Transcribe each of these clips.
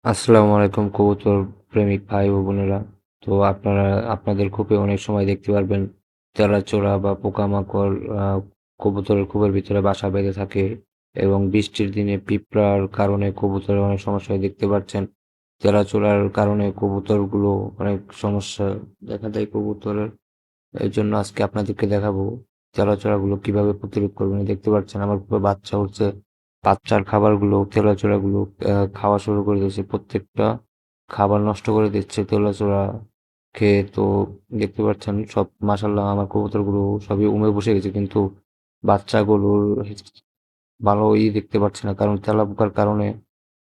আসসালামু আলাইকুম কবুতর প্রেমিক ভাই ও বোনেরা। তো আপনাদের খোপে অনেক সময় দেখতে পারবেন চেরাচোরা বা পোকামাকড় কবুতরের খোপের ভিতরে বাসা বেঁধে থাকে এবং বৃষ্টির দিনে পিঁপড়ার কারণে কবুতরের অনেক সমস্যা হয় দেখতে পাচ্ছেন। চেরাচোরার কারণে কবুতরগুলো অনেক সমস্যা দেখা দেয় কবুতরের। এই জন্য আজকে আপনাদেরকে দেখাবো তেলাচোরাগুলো কিভাবে প্রতিরোধ করবেন। দেখতে পাচ্ছেন আমার পুরো বাচ্চা হচ্ছে, বাচ্চার খাবারগুলো তেলাচোরাগুলো খাওয়া শুরু করে দিয়েছে, প্রত্যেকটা খাবার নষ্ট করে দিচ্ছে তেলাচোরা খেয়ে। তো দেখতে পাচ্ছেন সব মাসাল্লাহ আমার কবুতরগুলো সবই উমে বসে গেছে, কিন্তু বাচ্চাগুলোর ভালোই দেখতে পাচ্ছি না, কারণ তেলাপোকার কারণে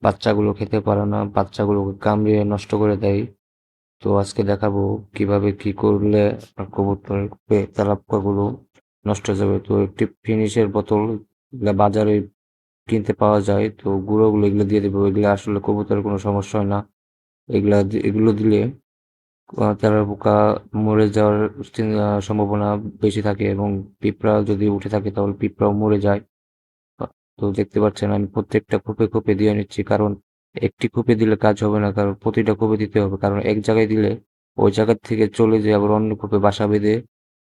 বাচ্চাগুলো খেতে পারে না, বাচ্চাগুলোকে কামড়িয়ে নষ্ট করে দেয়। তো আজকে দেখাবো কিভাবে কি করলে আপনার কবুতরের তেলাপোকাগুলো নষ্ট হয়ে যাবে। তো একটি ফিনিশের বোতল, এগুলা বাজারে কিনতে পাওয়া যায়, তো গুঁড়োগুলো এগুলো দিয়ে দেবো। এগুলো আসলে কবুতরের কোনো সমস্যা হয় না। এগুলো দিলে তেলাপোকা মরে যাওয়ার সম্ভাবনা বেশি থাকে, এবং পিঁপড়া যদি উঠে থাকে তাহলে পিঁপড়াও মরে যায়। তো দেখতে পাচ্ছেন আমি প্রত্যেকটা খোপে খোপে দিয়ে নিচ্ছি, কারণ একটি খোপে দিলে কাজ হবে না, কারণ প্রতিটা খোপে দিতে হবে, কারণ এক জায়গায় দিলে ওই জায়গা থেকে চলে যেয়ে আবার অন্য খোপে বাসা বেঁধে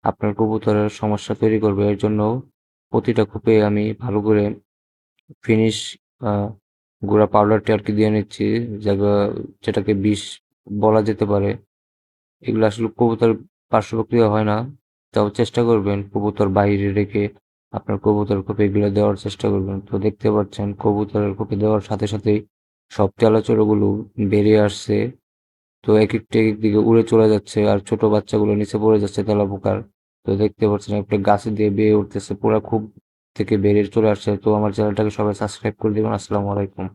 আপনার কবুতরের সমস্যা তৈরি করবে। এর জন্য প্রতিটা খোপে আমি ভালো করে ফিনিশ গুঁড়া পাউডারটি আর কি দিয়ে নিচ্ছি, যেটাকে বিষ বলা যেতে পারে। এগুলো আসলে কবুতর পার্শ্ব প্রক্রিয়া হয় না, তাও চেষ্টা করবেন কবুতর বাইরে রেখে আপনার কবুতর খোপে এগুলো দেওয়ার চেষ্টা করবেন। তো দেখতে পাচ্ছেন কবুতরের খোপে দেওয়ার সাথে সাথেই সব তেলাচোরাগুলো বেরিয়ে আসছে। তো এক এক দিকে উড়ে চলে যাচ্ছে, আর ছোট বাচ্চাগুলো নিচে পড়ে যাচ্ছে তেলাপোকার। তো দেখতে পাচ্ছেন একটা গাছে দিয়ে বেয়ে উঠতেছে, পুরা খুব থেকে বেরিয়ে চলে আসছে। তো আমার চ্যানেলটাকে সবাই সাবস্ক্রাইব করে দেবেন। আসসালামু আলাইকুম।